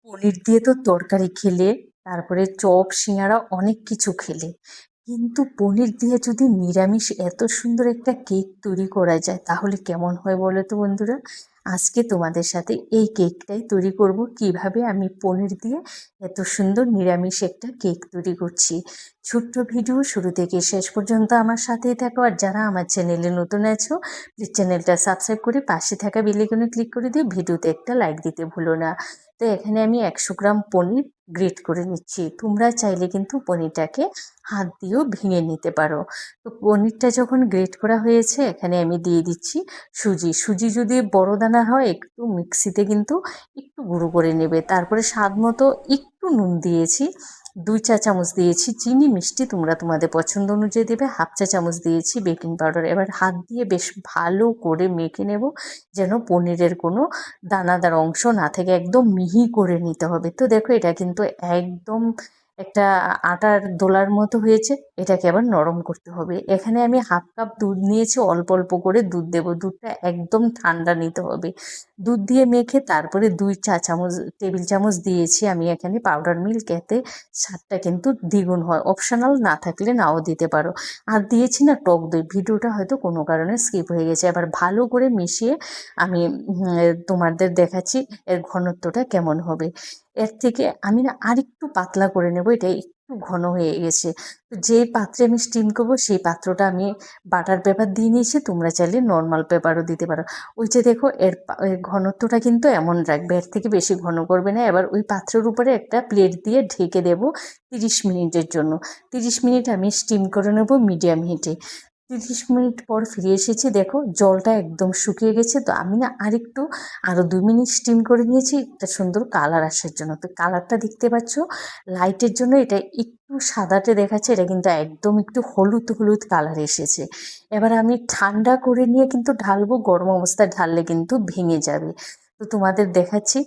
পনির দিয়ে তো তরকারি খেলে, তারপরে চপ সিঙ্গারা অনেক কিছু খেলে, কিন্তু পনির দিয়ে যদি নিরামিষ এত সুন্দর একটা কেক তৈরি করা যায় তাহলে কেমন হয় বলো তো বন্ধুরা। আজকে তোমাদের সাথে এই কেকটাই তৈরি করব, কিভাবে আমি পনির দিয়ে এত সুন্দর নিরামিষ একটা কেক তৈরি করছি। ছোট্ট ভিডিও শুরু থেকে শেষ পর্যন্ত আমার সাথেই থাকো, আর যারা আমার চ্যানেলে নতুন আছো প্লিজ চ্যানেলটা সাবস্ক্রাইব করে পাশে থাকা বেল আইকনে ক্লিক করে দিয়ে ভিডিওতে একটা লাইক দিতে ভুলো না। তো এখানে আমি 100 গ্রাম পনির গ্রেট করে নিচ্ছি। তোমরা চাইলে কিন্তু পনিরটাকে হাত দিয়েও ভেঙে নিতে পারো। তো পনিরটা যখন গ্রেট করা হয়েছে এখানে আমি দিয়ে দিচ্ছি সুজি। সুজি যদি বড় দানা হয় একটু মিক্সিতে কিন্তু একটু গুঁড়ো করে নেবে। তারপরে স্বাদ মতো একটু নুন দিয়েছি, 2 চা চামচ দিয়েছি চিনি, মিষ্টি তোমরা তোমাদের পছন্দ অনুযায়ী দেবে, 1/2 চা চামচ দিয়েছি বেকিং পাউডার। এবার হাত দিয়ে বেশ ভালো করে মেখে নেব, যেন পনিরের কোনো দানাদার অংশ না থাকে, একদম মিহি করে নিতে হবে। তো দেখো এটা কিন্তু একদম একটা আটার দোলার মতো হয়েছে, এটাকে আবার নরম করতে হবে। এখানে আমি 1/2 কাপ দুধ নিয়েছি, অল্প অল্প করে দুধ দেবো, দুধটা একদম ঠান্ডা নিতে হবে। দুধ দিয়ে মেখে তারপরে 2 চা চামচ টেবিল চামচ দিয়েছি আমি এখানে পাউডার মিল্ক, এতে স্বাদটা কিন্তু দ্বিগুণ হয়। অপশনাল, না থাকলে নাও দিতে পারো। আর দিয়েছি না টক দই, ভিডিওটা হয়তো কোনো কারণে স্কিপ হয়ে গেছে। এবার ভালো করে মিশিয়ে আমি তোমাদের দেখাচ্ছি এর ঘনত্বটা কেমন হবে। এর থেকে আমি না আরেকটু পাতলা করে নেব, এটা একটু ঘন হয়ে গেছে। তো যে পাত্রে আমি স্টিম করবো সেই পাত্রটা আমি বাটার পেপার দিয়ে নিয়েছি, তোমরা চাইলে নর্মাল পেপারও দিতে পারো। ওই যে দেখো এর ঘনত্বটা কিন্তু এমন রাখবে, এর থেকে বেশি ঘন করবে না। এবার ওই পাত্রের উপরে একটা প্লেট দিয়ে ঢেকে দেব 30 মিনিটের জন্য। 30 মিনিট আমি স্টিম করে নেব মিডিয়াম হিটে। 30 মিনিট পর ফিরে এসেছি, দেখো জলটা একদম শুকিয়ে গেছে। তো আমি না আরও 2 মিনিট স্টিম করে নিয়েছি একটা সুন্দর কালার আসার জন্য। তো কালারটা দেখতে পাচ্ছ, লাইটের জন্য এটা একটু সাদাটে দেখাচ্ছে, এটা কিন্তু একদম একটু হলুদ হলুদ কালার এসেছে। এবার আমি ঠান্ডা করে নিয়ে কিন্তু ঢালবো, গরম অবস্থায় ঢাললে কিন্তু ভেঙে যাবে। তো তোমাদের দেখাচ্ছি,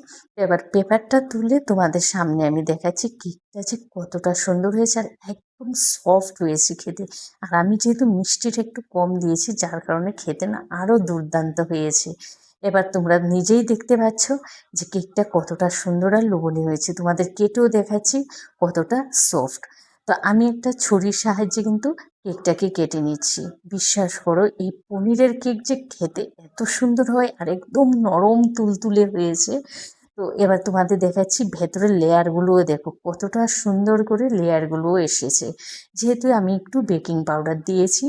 এবার পেপারটা তুলে তোমাদের সামনে আমি দেখাচ্ছি কেকটা যে কতটা সুন্দর হয়েছে, আর একদম সফট হয়েছে খেতে। আর আমি যেহেতু মিষ্টিটা একটু কম দিয়েছি যার কারণে খেতে না আরও দুর্দান্ত হয়েছে। এবার তোমরা নিজেই দেখতে পাচ্ছ যে কেকটা কতটা সুন্দর আর লোভনীয় হয়েছে। তোমাদের কেটেও দেখাচ্ছি কতটা সফট। তো আমি একটা ছুরির সাহায্যে কিন্তু কেকটাকে কেটে নিচ্ছি। বিশ্বাস করো এই পনিরের কেক যে খেতে এত সুন্দর হয় আর একদম নরম তুলতুলে হয়েছে। তো এবার তোমাদের দেখাচ্ছি ভেতরের লেয়ারগুলোও, দেখো কতটা সুন্দর করে লেয়ারগুলোও এসেছে, যেহেতু আমি একটু বেকিং পাউডার দিয়েছি।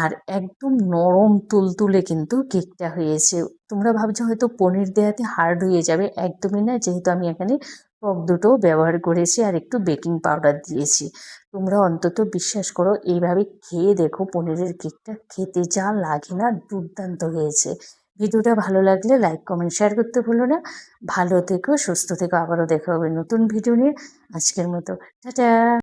আর একদম নরম তুলতুলে কিন্তু কেকটা হয়েছে। তোমরা ভাবছো হয়তো পনির দেওয়াতে হার্ড হয়ে যাবে, একদমই না, যেহেতু আমি এখানে টক দুটোও ব্যবহার করেছি আর একটু বেকিং পাউডার দিয়েছি। তোমরা অন্তত বিশ্বাস করো এইভাবে খেয়ে দেখো, পনিরের কেকটা খেতে যা লাগে না দুর্দান্ত হয়েছে। ভিডিওটা ভালো লাগলে লাইক কমেন্ট শেয়ার করতে ভুলো না। ভালো থেকো, সুস্থ থেকো, আবারও দেখা হবে নতুন ভিডিও নিয়ে। আজকের মতো টাটা।